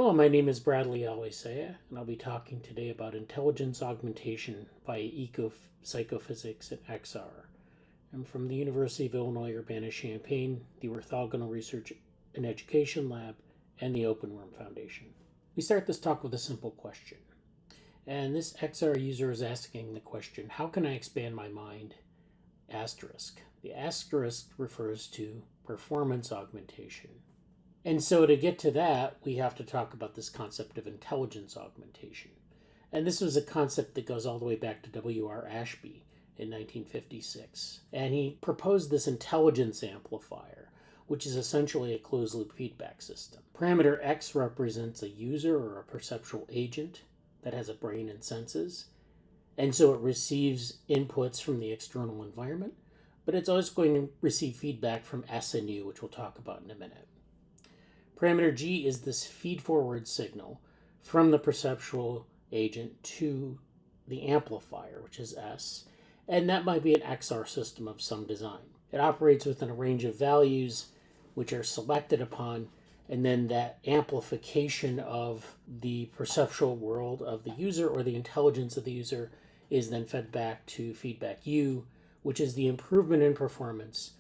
Hello, my name is Bradley Alicea, and I'll be talking today about intelligence augmentation by Ecopsychophysics and XR. I'm from the University of Illinois Urbana-Champaign, the Orthogonal Research and Education Lab, and the Open Worm Foundation. We start this talk with a simple question. And this XR user is asking the question, how can I expand my mind? Asterisk. The asterisk refers to performance augmentation. And so to get to that, we have to talk about this concept of intelligence augmentation. And this was a concept that goes all the way back to W.R. Ashby in 1956. And he proposed this intelligence amplifier, which is essentially a closed-loop feedback system. Parameter X represents a user or a perceptual agent that has a brain and senses. And so it receives inputs from the external environment, but it's always going to receive feedback from S and U, which we'll talk about in a minute. Parameter G is this feed-forward signal from the perceptual agent to the amplifier, which is S, and that might be an XR system of some design. It operates within a range of values which are selected upon, and then that amplification of the perceptual world of the user or the intelligence of the user is then fed back to feedback U, which is the improvement in performance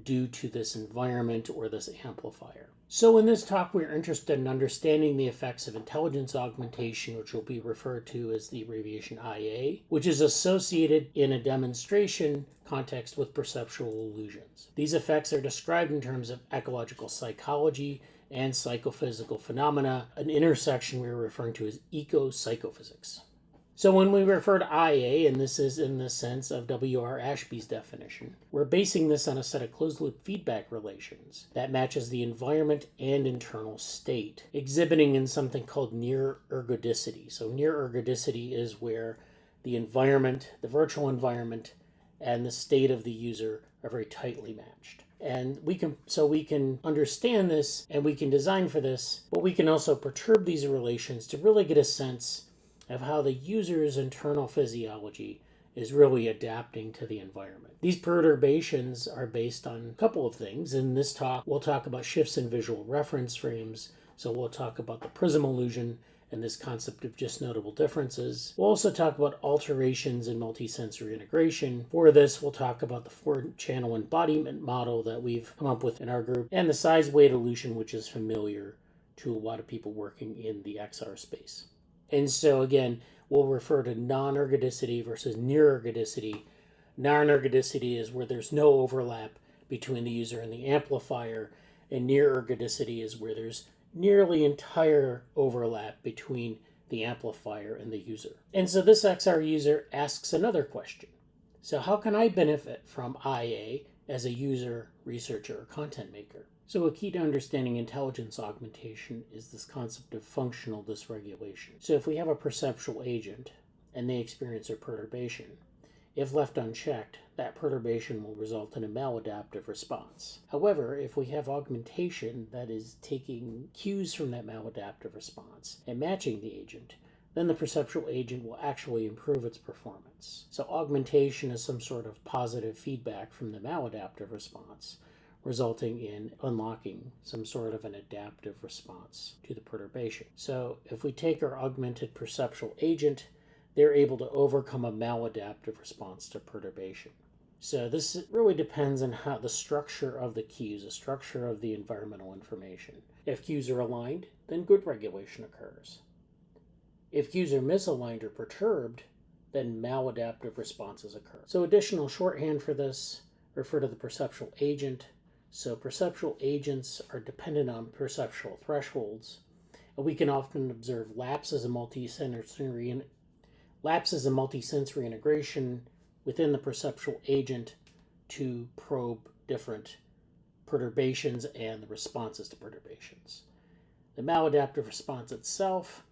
due to this environment or this amplifier. So in this talk, we're interested in understanding the effects of intelligence augmentation, which will be referred to as the abbreviation IA, which is associated in a demonstration context with perceptual illusions. These effects are described in terms of ecological psychology and psychophysical phenomena, an intersection we're referring to as ecopsychophysics. So when we refer to IA, and this is in the sense of W.R. Ashby's definition, we're basing this on a set of closed-loop feedback relations that matches the environment and internal state, exhibiting in something called near ergodicity. So near ergodicity is where the environment, the virtual environment, and the state of the user are very tightly matched. And we can understand this and we can design for this, but we can also perturb these relations to really get a sense of how the user's internal physiology is really adapting to the environment. These perturbations are based on a couple of things. In this talk, we'll talk about shifts in visual reference frames. So we'll talk about the prism illusion and this concept of just notable differences. We'll also talk about alterations in multisensory integration. For this, we'll talk about the 4-channel embodiment model that we've come up with in our group, and the size weight illusion, which is familiar to a lot of people working in the XR space. And so again, we'll refer to non-ergodicity versus near ergodicity. Non-ergodicity is where there's no overlap between the user and the amplifier, and near ergodicity is where there's nearly entire overlap between the amplifier and the user. And so this XR user asks another question. So how can I benefit from IA as a user, researcher, or content maker? So a key to understanding intelligence augmentation is this concept of functional dysregulation. So if we have a perceptual agent and they experience a perturbation, if left unchecked, that perturbation will result in a maladaptive response. However, if we have augmentation that is taking cues from that maladaptive response and matching the agent, then the perceptual agent will actually improve its performance. So augmentation is some sort of positive feedback from the maladaptive response, resulting in unlocking some sort of an adaptive response to the perturbation. So if we take our augmented perceptual agent, they're able to overcome a maladaptive response to perturbation. So this really depends on how the structure of the cues, the structure of the environmental information. If cues are aligned, then good regulation occurs. If cues are misaligned or perturbed, then maladaptive responses occur. So additional shorthand for this, refer to the perceptual agent. So perceptual agents are dependent on perceptual thresholds, and we can often observe lapses in multisensory integration within the perceptual agent to probe different perturbations and the responses to perturbations. The maladaptive response itself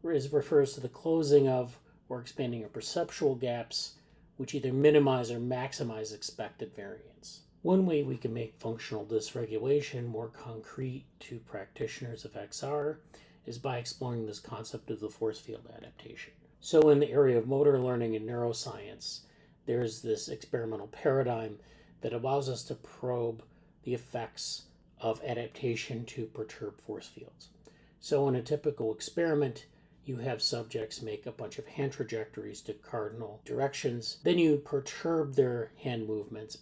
refers to the closing of or expanding of perceptual gaps, which either minimize or maximize expected variance. One way we can make functional dysregulation more concrete to practitioners of XR is by exploring this concept of the force field adaptation. So in the area of motor learning and neuroscience, there's this experimental paradigm that allows us to probe the effects of adaptation to perturb force fields. So in a typical experiment, you have subjects make a bunch of hand trajectories to cardinal directions. Then you perturb their hand movements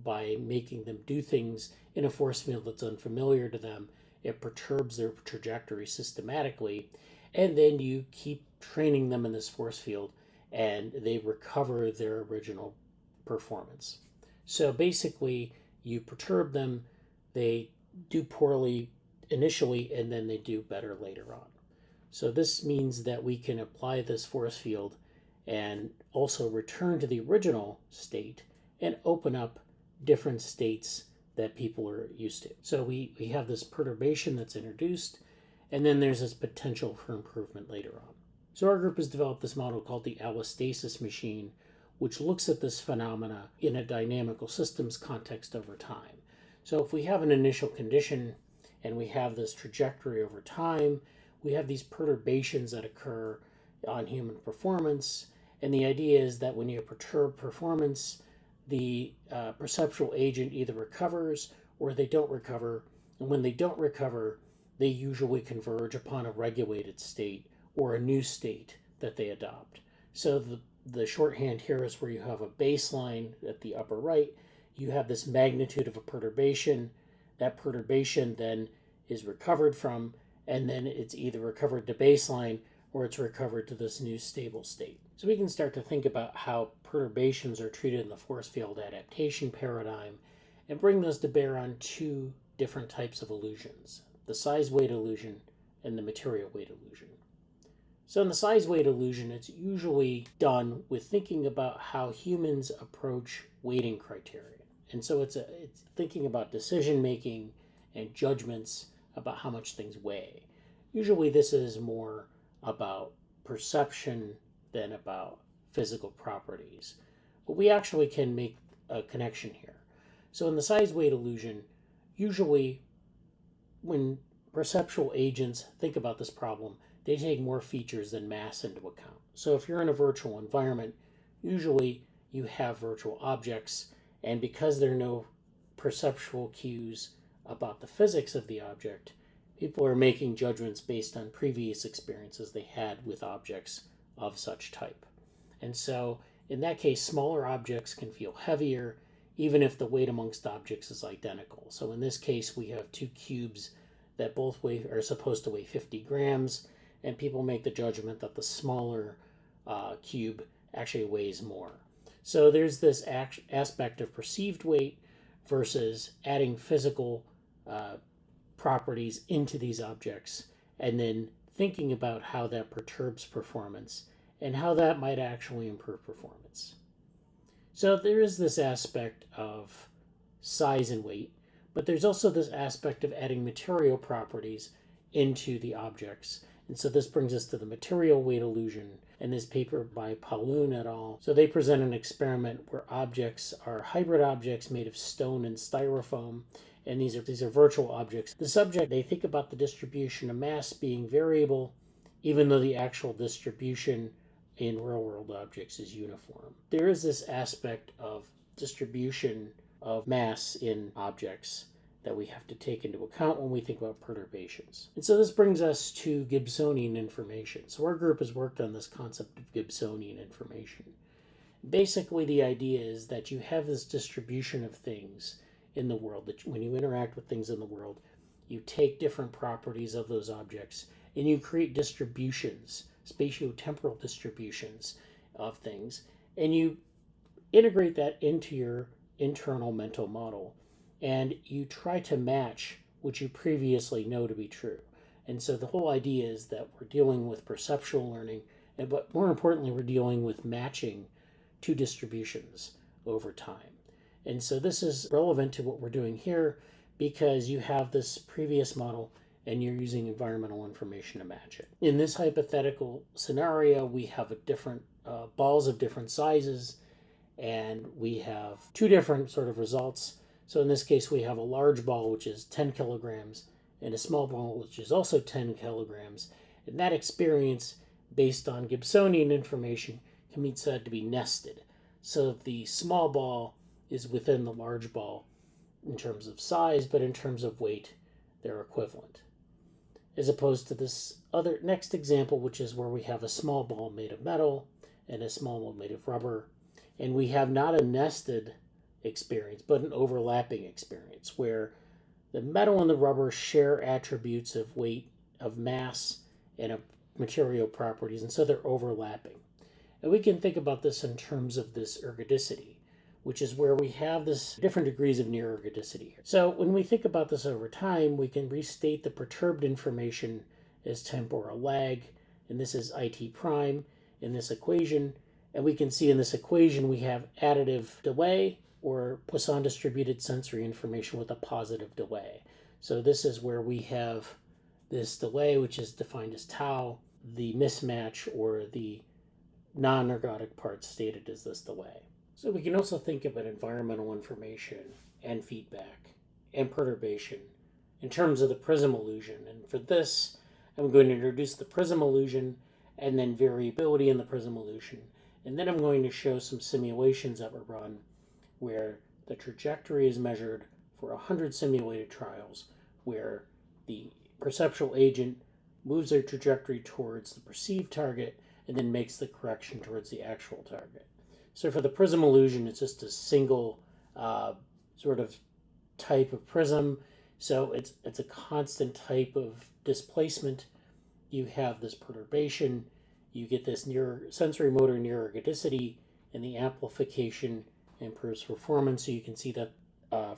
by making them do things in a force field that's unfamiliar to them. It perturbs their trajectory systematically, and then you keep training them in this force field, and they recover their original performance. So basically, you perturb them, they do poorly initially, and then they do better later on. So this means that we can apply this force field and also return to the original state and open up different states that people are used to. So we have this perturbation that's introduced, and then there's this potential for improvement later on. So our group has developed this model called the allostasis machine, which looks at this phenomena in a dynamical systems context over time. So if we have an initial condition and we have this trajectory over time, we have these perturbations that occur on human performance. And the idea is that when you perturb performance, the perceptual agent either recovers or they don't recover. And when they don't recover, they usually converge upon a regulated state or a new state that they adopt. So the shorthand here is where you have a baseline at the upper right. You have this magnitude of a perturbation. That perturbation then is recovered from, and then it's either recovered to baseline or it's recovered to this new stable state. So we can start to think about how perturbations are treated in the force field adaptation paradigm and bring those to bear on two different types of illusions, the size-weight illusion and the material-weight illusion. So in the size-weight illusion, it's usually done with thinking about how humans approach weighting criteria. And so it's thinking about decision-making and judgments about how much things weigh. Usually this is more about perception than about physical properties. But we actually can make a connection here. So in the size-weight illusion, usually when perceptual agents think about this problem, they take more features than mass into account. So if you're in a virtual environment, usually you have virtual objects, and because there are no perceptual cues about the physics of the object, people are making judgments based on previous experiences they had with objects of such type. And so in that case, smaller objects can feel heavier, even if the weight amongst objects is identical. So in this case, we have two cubes that both are supposed to weigh 50 grams, and people make the judgment that the smaller cube actually weighs more. So there's this aspect of perceived weight versus adding physical properties into these objects, and then thinking about how that perturbs performance and how that might actually improve performance. So there is this aspect of size and weight, but there's also this aspect of adding material properties into the objects. And so this brings us to the material weight illusion and this paper by Pauloon et al. So they present an experiment where objects are hybrid objects made of stone and styrofoam, and these are virtual objects. The subject, they think about the distribution of mass being variable, even though the actual distribution in real-world objects is uniform. There is this aspect of distribution of mass in objects that we have to take into account when we think about perturbations. And so this brings us to Gibsonian information. So our group has worked on this concept of Gibsonian information. Basically, the idea is that you have this distribution of things in the world, that when you interact with things in the world, you take different properties of those objects and you create distributions, spatiotemporal distributions of things, and you integrate that into your internal mental model, and you try to match what you previously know to be true. And so the whole idea is that we're dealing with perceptual learning, but more importantly, we're dealing with matching two distributions over time. And so this is relevant to what we're doing here because you have this previous model and you're using environmental information to match it. In this hypothetical scenario, we have different balls of different sizes, and we have two different sort of results. So in this case, we have a large ball, which is 10 kilograms, and a small ball, which is also 10 kilograms. And that experience, based on Gibsonian information, can be said to be nested. So the small ball is within the large ball in terms of size, but in terms of weight, they're equivalent. as opposed to this other next example, which is where we have a small ball made of metal and a small ball made of rubber, and we have not a nested experience, but an overlapping experience where the metal and the rubber share attributes of weight, of mass, and of material properties, and so they're overlapping. And we can think about this in terms of this ergodicity, which is where we have this different degrees of near ergodicity. So when we think about this over time, we can restate the perturbed information as temporal lag, and this is IT prime in this equation. And we can see in this equation we have additive delay or Poisson distributed sensory information with a positive delay. So this is where we have this delay, which is defined as tau, the mismatch or the non-ergodic part stated as this delay. So we can also think of an environmental information and feedback and perturbation in terms of the prism illusion. And for this, I'm going to introduce the prism illusion and then variability in the prism illusion. And then I'm going to show some simulations that were run where the trajectory is measured for 100 simulated trials where the perceptual agent moves their trajectory towards the perceived target and then makes the correction towards the actual target. So for the prism illusion, it's just a single sort of type of prism. So it's a constant type of displacement. You have this perturbation, you get this sensory motor near ergodicity, and the amplification improves performance. So you can see that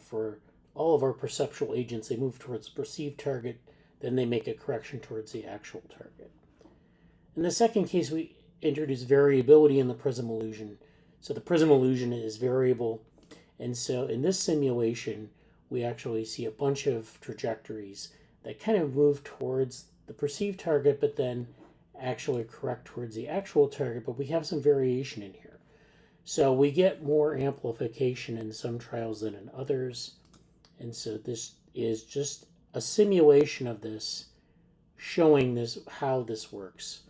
for all of our perceptual agents, they move towards the perceived target, then they make a correction towards the actual target. In the second case, we introduce variability in the prism illusion. So the prism illusion is variable. And so in this simulation, we actually see a bunch of trajectories that kind of move towards the perceived target, but then actually correct towards the actual target, but we have some variation in here. So we get more amplification in some trials than in others. And so this is just a simulation of this, showing this how this works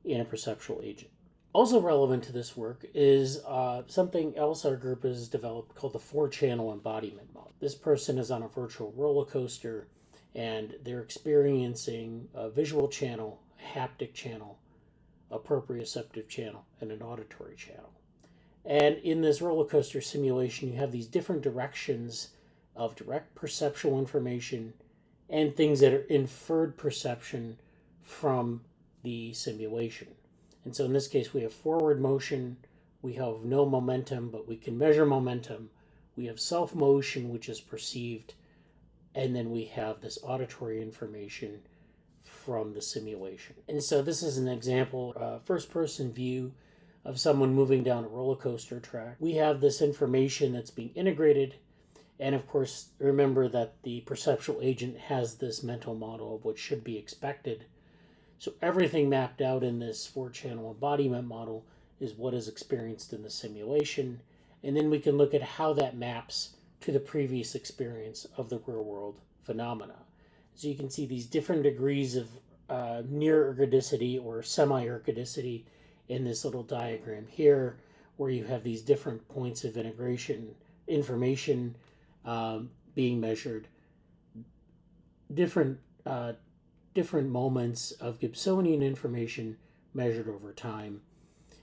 in a perceptual agent. Also relevant to this work is something else our group has developed called the 4-channel embodiment model. This person is on a virtual roller coaster and they're experiencing a visual channel, a haptic channel, a proprioceptive channel, and an auditory channel. And in this roller coaster simulation, you have these different directions of direct perceptual information and things that are inferred perception from the simulation. And so in this case, we have forward motion, we have no momentum, but we can measure momentum. We have self-motion, which is perceived, and then we have this auditory information from the simulation. And so this is an example, first-person view of someone moving down a roller coaster track. We have this information that's being integrated, and of course, remember that the perceptual agent has this mental model of what should be expected. So everything mapped out in this 4-channel embodiment model is what is experienced in the simulation. And then we can look at how that maps to the previous experience of the real world phenomena. So you can see these different degrees of near ergodicity or semi-ergodicity in this little diagram here, where you have these different points of integration, information being measured, different moments of Gibsonian information measured over time.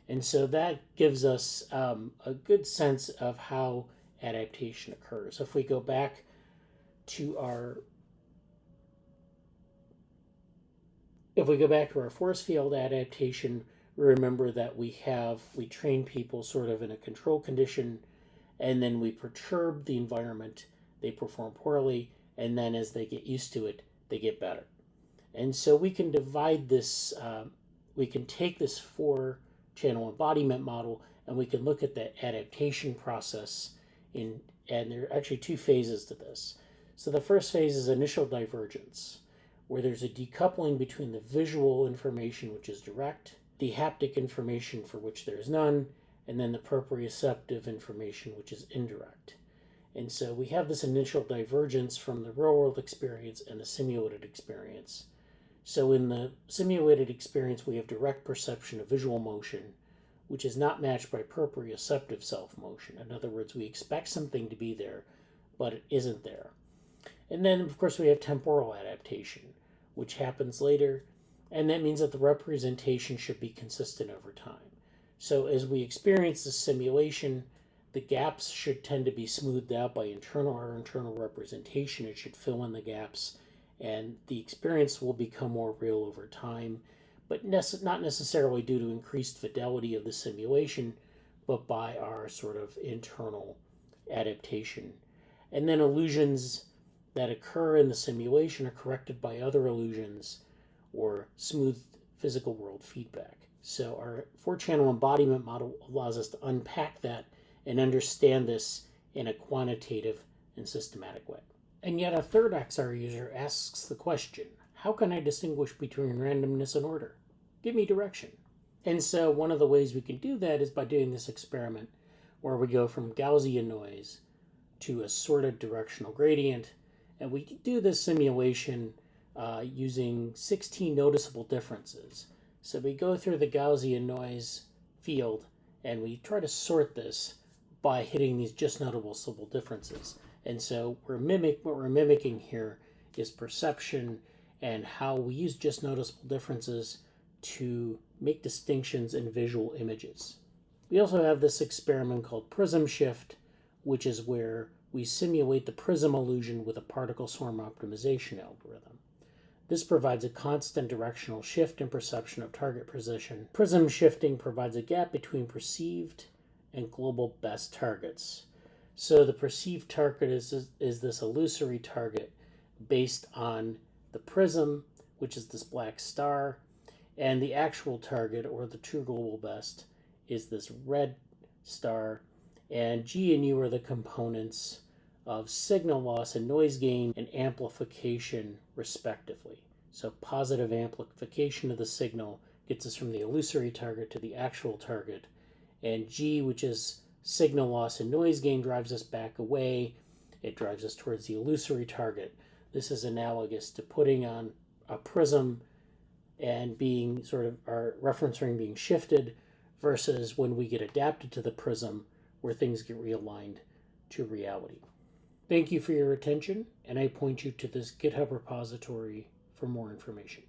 And so that gives us a good sense of how adaptation occurs. If we go back to our force field adaptation, remember that we train people sort of in a control condition, and then we perturb the environment, they perform poorly, and then as they get used to it, they get better. And so we can divide this, we can take this 4-channel embodiment model and we can look at the adaptation process and there are actually 2 phases to this. So the first phase is initial divergence, where there's a decoupling between the visual information, which is direct, the haptic information for which there is none, and then the proprioceptive information, which is indirect. And so we have this initial divergence from the real world experience and the simulated experience. So in the simulated experience, we have direct perception of visual motion, which is not matched by proprioceptive self-motion. In other words, we expect something to be there, but it isn't there. And then, of course, we have temporal adaptation, which happens later, and that means that the representation should be consistent over time. So as we experience the simulation, the gaps should tend to be smoothed out by internal representation. It should fill in the gaps, and the experience will become more real over time, but not necessarily due to increased fidelity of the simulation, but by our sort of internal adaptation. And then illusions that occur in the simulation are corrected by other illusions or smooth physical world feedback. So our 4-channel embodiment model allows us to unpack that and understand this in a quantitative and systematic way. And yet a third XR user asks the question, how can I distinguish between randomness and order? Give me direction. And so one of the ways we can do that is by doing this experiment where we go from Gaussian noise to a sorted directional gradient. And we do this simulation using 16 noticeable differences. So we go through the Gaussian noise field and we try to sort this by hitting these just noticeable differences. And so what we're mimicking here is perception and how we use just noticeable differences to make distinctions in visual images. We also have this experiment called prism shift, which is where we simulate the prism illusion with a particle swarm optimization algorithm. This provides a constant directional shift in perception of target position. Prism shifting provides a gap between perceived and global best targets. So the perceived target is this illusory target based on the prism, which is this black star, and the actual target, or the true global best, is this red star, and G and U are the components of signal loss and noise gain and amplification, respectively. So positive amplification of the signal gets us from the illusory target to the actual target, and G, which is signal loss and noise gain, drives us back away. It drives us towards the illusory target. This is analogous to putting on a prism and being sort of our reference ring being shifted versus when we get adapted to the prism where things get realigned to reality. Thank you for your attention, and I point you to this GitHub repository for more information.